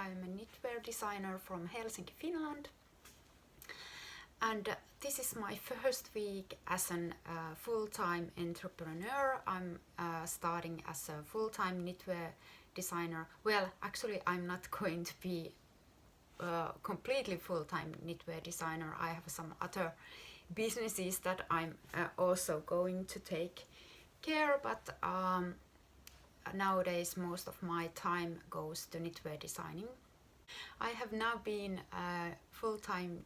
I'm a knitwear designer from Helsinki, Finland. And this is my first week as a full-time entrepreneur. I'm starting as a full-time knitwear designer. Well, actually I'm not going to be completely full-time knitwear designer. I have some other businesses that I'm also going to take care, but nowadays most of my time goes to knitwear designing. I have now been a full-time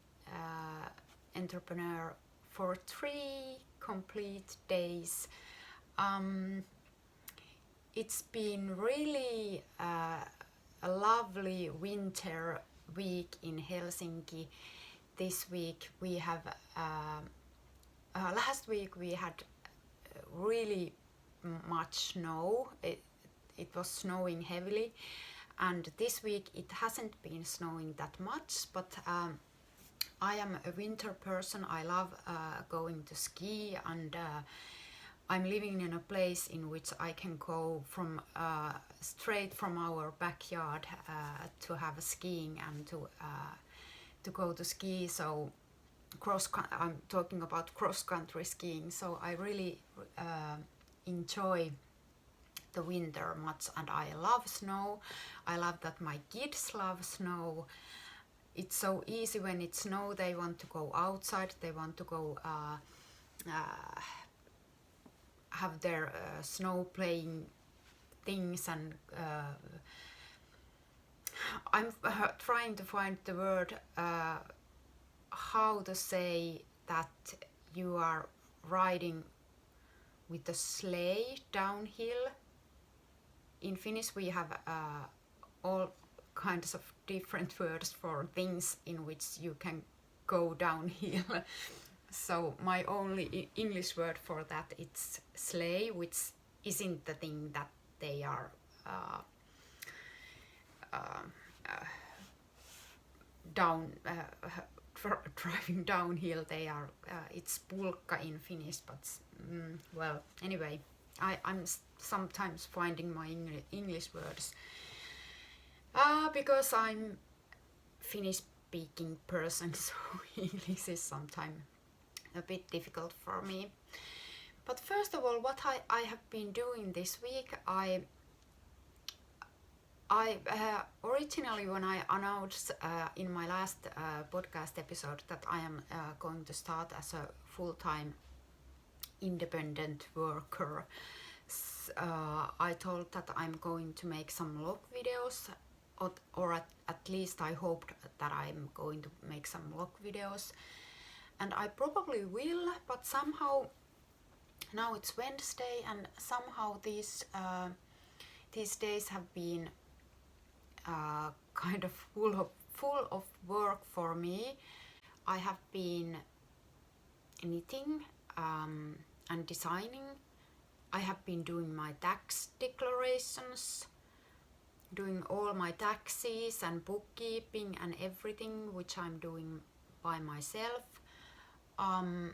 entrepreneur for 3 complete days. It's been really a lovely winter week in Helsinki. This week we have last week we had really much snow. It was snowing heavily, and this week it hasn't been snowing that much, but I am a winter person. I love going to ski, and I'm living in a place in which I can go from straight from our backyard to have a skiing and to go to ski. So I'm talking about cross-country skiing. So I really enjoy the winter much, and I love snow. I love that my kids love snow. It's so easy when it's snow. They want to go outside. They want to go have their snow playing things, and I'm trying to find the word how to say that you are riding with a sleigh downhill. In Finnish we have all kinds of different words for things in which you can go downhill. So my only English word for that is sleigh, which isn't the thing that they are driving downhill. They are it's pulkka in Finnish, but well, anyway, I'm sometimes finding my English words because I'm Finnish speaking person, so English is sometimes a bit difficult for me. But first of all, what I have been doing this week, I originally, when I announced in my last podcast episode that I am going to start as a full-time independent worker, I told that I'm going to make some vlog videos, or at least I hoped that I'm going to make some vlog videos, and I probably will, but somehow now it's Wednesday, and somehow these days have been kind of full of work for me. I have been knitting and designing. I have been doing my tax declarations, doing all my taxes and bookkeeping and everything, which I'm doing by myself. And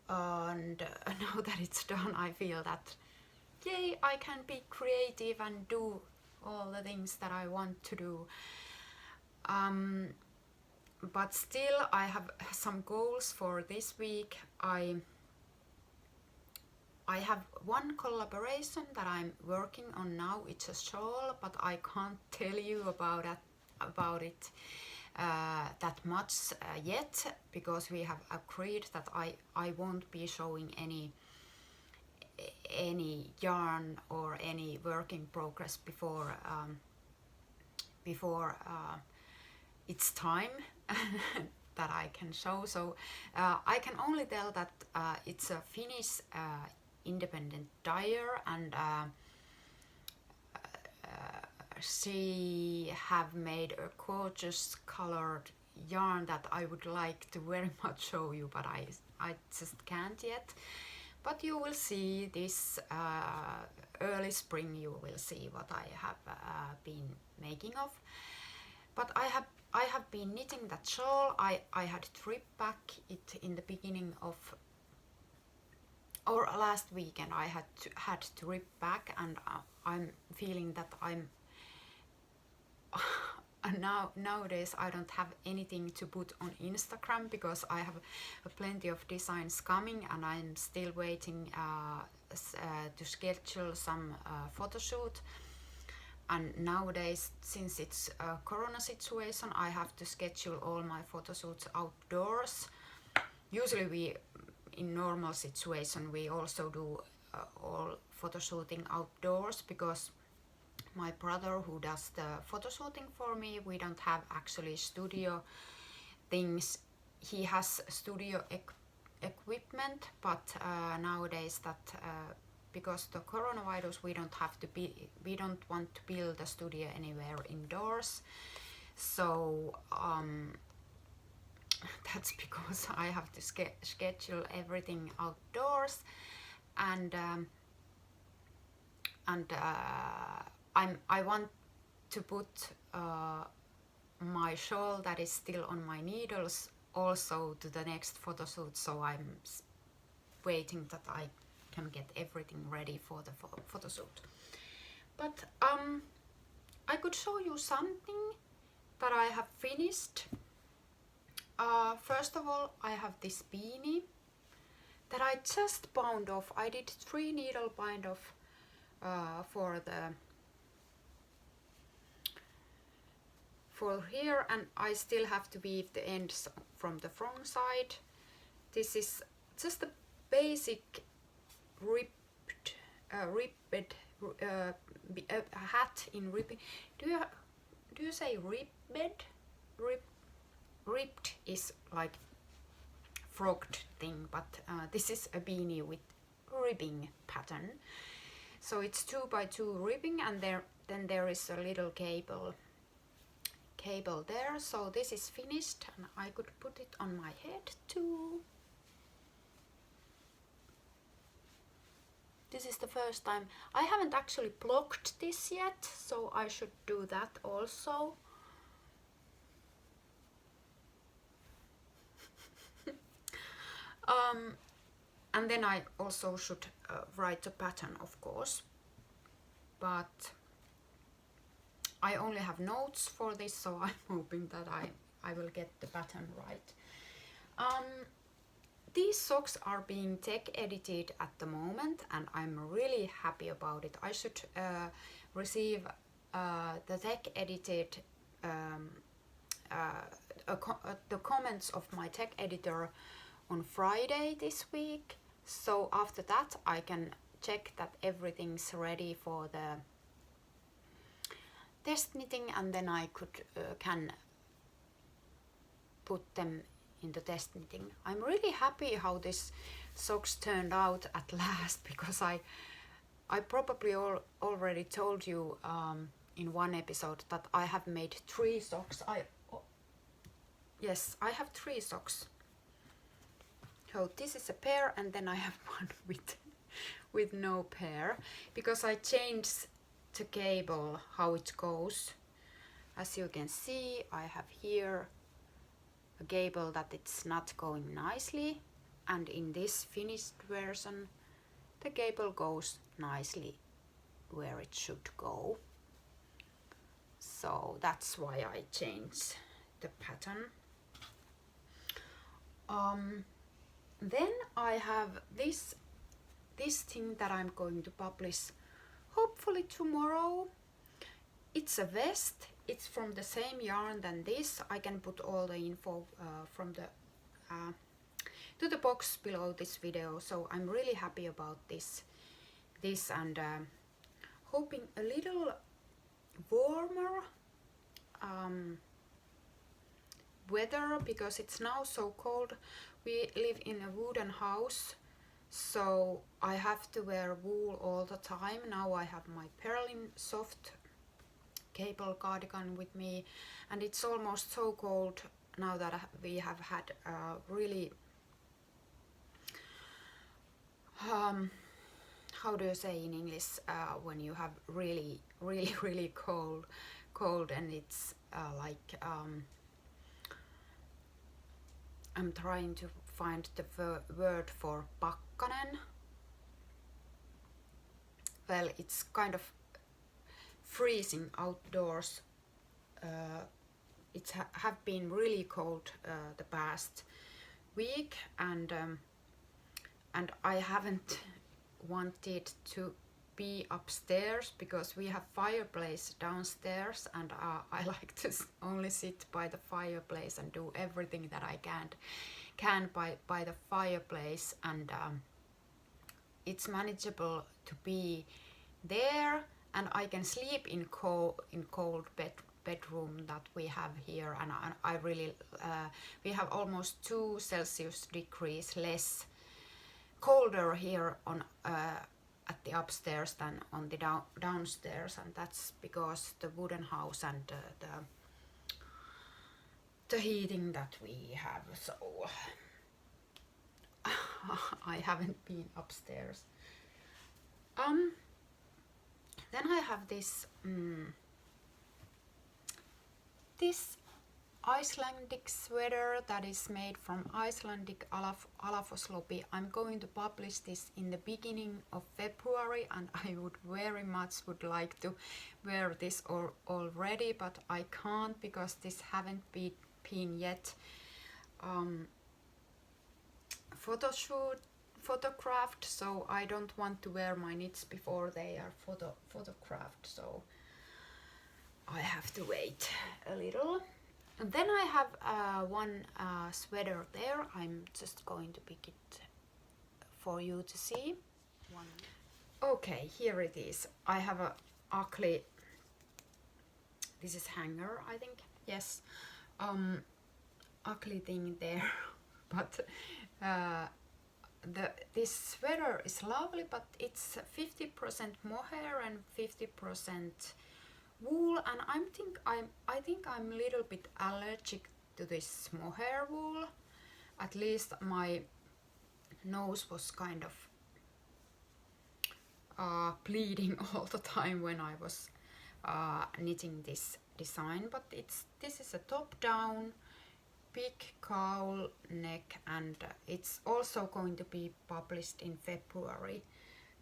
now that it's done, I feel that yay, I can be creative and do all the things that I want to do. But still, I have some goals for this week. I have one collaboration that I'm working on now. It's a shawl, but I can't tell you about it that much yet, because we have agreed that I won't be showing any yarn or any work in progress before it's time that I can show. So I can only tell that it's a Finnish independent dyer, and she have made a gorgeous colored yarn that I would like to very much show you, but I just can't yet. But you will see this early spring. You will see what I have been making of. But I have been knitting that shawl. I had to rip back it in the beginning of, or last weekend I had to rip back, and I'm feeling that I'm nowadays I don't have anything to put on Instagram because I have plenty of designs coming, and I'm still waiting to schedule some photo shoot. And nowadays, since it's a corona situation, I have to schedule all my photo shoots outdoors. Usually in normal situation we also do all photo shooting outdoors, because my brother who does the photo shooting for me, we don't have actually studio things. He has studio equipment, but nowadays that because the coronavirus, we don't want to build a studio anywhere indoors. So that's because I have to schedule everything outdoors, and I want to put my shawl that is still on my needles also to the next photo shoot, so I'm waiting that I can get everything ready for the photo shoot. But I could show you something that I have finished. First of all, I have this beanie that I just bound off. I did 3 needle bind off for here, and I still have to weave the ends from the wrong side. This is just a basic ribbed hat in ribbing. Do you say ribbed? Ribbed is like frogged thing, but this is a beanie with ribbing pattern. So it's 2x2 ribbing, and then there is a little cable there. So this is finished, and I could put it on my head too. This is the first time. I haven't actually blocked this yet, so I should do that also. And then I also should write a pattern, of course, but I only have notes for this, so I'm hoping that I will get the pattern right. These socks are being tech edited at the moment, and I'm really happy about it. I should receive the tech edited the comments of my tech editor on Friday this week. So after that I can check that everything's ready for the test knitting, and then I can put them in the test knitting. I'm really happy how this socks turned out at last, because I probably already told you in one episode that I have made 3 socks. Yes, I have 3 socks. So this is a pair, and then I have one with no pair, because I changed the cable how it goes. As you can see, I have here a cable that it's not going nicely, and in this finished version the cable goes nicely where it should go. So that's why I changed the pattern. Then I have this thing that I'm going to publish hopefully tomorrow. It's a vest. It's from the same yarn than this. I can put all the info from the to the box below this video. So I'm really happy about this and hoping a little warmer weather, because it's now so cold. We live in a wooden house, so I have to wear wool all the time. Now I have my Perlin soft cable cardigan with me, and it's almost so cold now that we have had really how do you say in English when you have really cold, and it's like I'm trying to find the word for pakkanen. Well, it's kind of freezing outdoors have been really cold the past week, and I haven't wanted to be upstairs because we have fireplace downstairs, and I like to only sit by the fireplace and do everything that I can by the fireplace, and it's manageable to be there, and I can sleep in cold bedroom that we have here, and I really we have almost 2 Celsius degrees less colder here on at the upstairs than on the downstairs, and that's because the wooden house and the heating that we have. So I haven't been upstairs. Then I have this this Icelandic sweater that is made from Icelandic alafoslopi. I'm going to publish this in the beginning of February, and I would very much would like to wear this already, but I can't because this haven't been yet photographed, so I don't want to wear my knits before they are photographed, so I have to wait a little. And then I have one sweater there. I'm just going to pick it for you to see. Okay, here it is. I have a ugly, this is hanger, I think, yes, ugly thing there, but this sweater is lovely, but it's 50% mohair and 50% wool, and I think I'm a little bit allergic to this mohair wool. At least my nose was kind of bleeding all the time when I was knitting this design. But this is a top down big cowl neck, and it's also going to be published in February,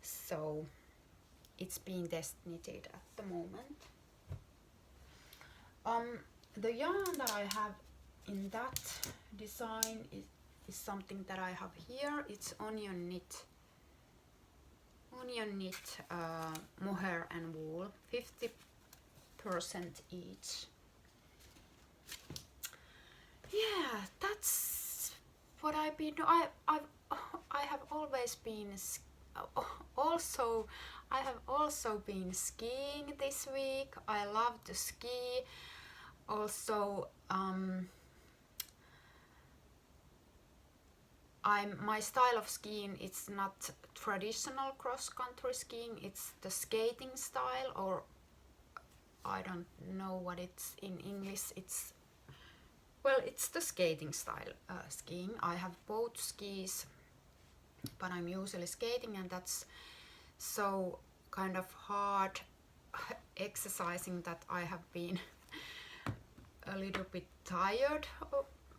so it's being test knitted at the moment. The yarn that I have in that design is something that I have here. It's onion knit mohair and wool, 50% each. Yeah, that's what I've been doing. I have always been I have also been skiing this week. I love to ski. Also, my style of skiing, it's not traditional cross-country skiing, it's the skating style, or I don't know what it's in English. It's the skating style skiing. I have both skis, but I'm usually skating, and that's so kind of hard exercising that I have been a little bit tired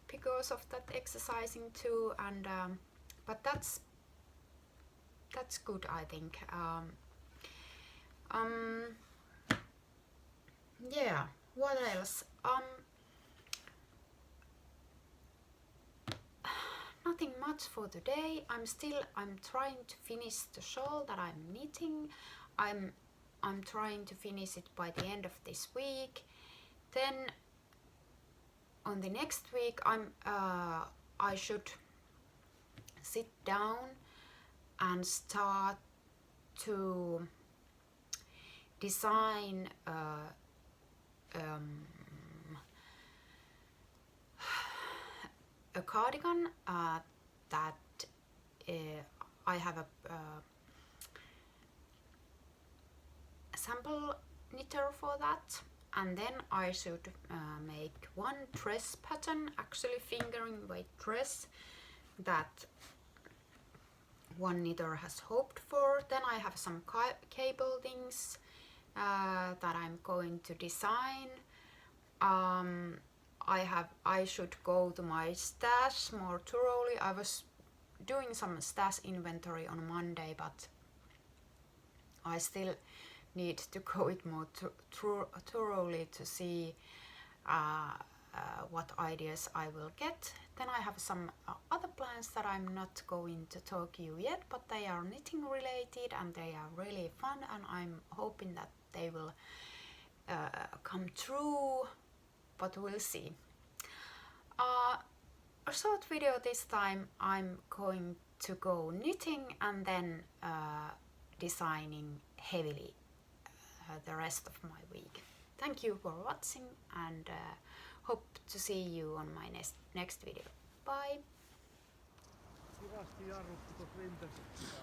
because of that exercising too, and but that's good, I think. Yeah, what else? Nothing much for today. I'm trying to finish the shawl that I'm knitting. I'm trying to finish it by the end of this week. Then on the next week I should sit down and start to design a cardigan that I have a sample knitter for that, and then I should make one dress pattern, actually fingering weight dress, that one knitter has hoped for. Then I have some cable things that I'm going to design. I should go to my stash more thoroughly. I was doing some stash inventory on Monday, but I still need to go it more thoroughly to see what ideas I will get. Then I have some other plans that I'm not going to talk you yet, but they are knitting related and they are really fun, and I'm hoping that they will come true, but we'll see. A short video this time. I'm going to go knitting and then designing heavily the rest of my week. Thank you for watching, and hope to see you on my next video. Bye! Kivasti jarrutti tuossa rinteessä.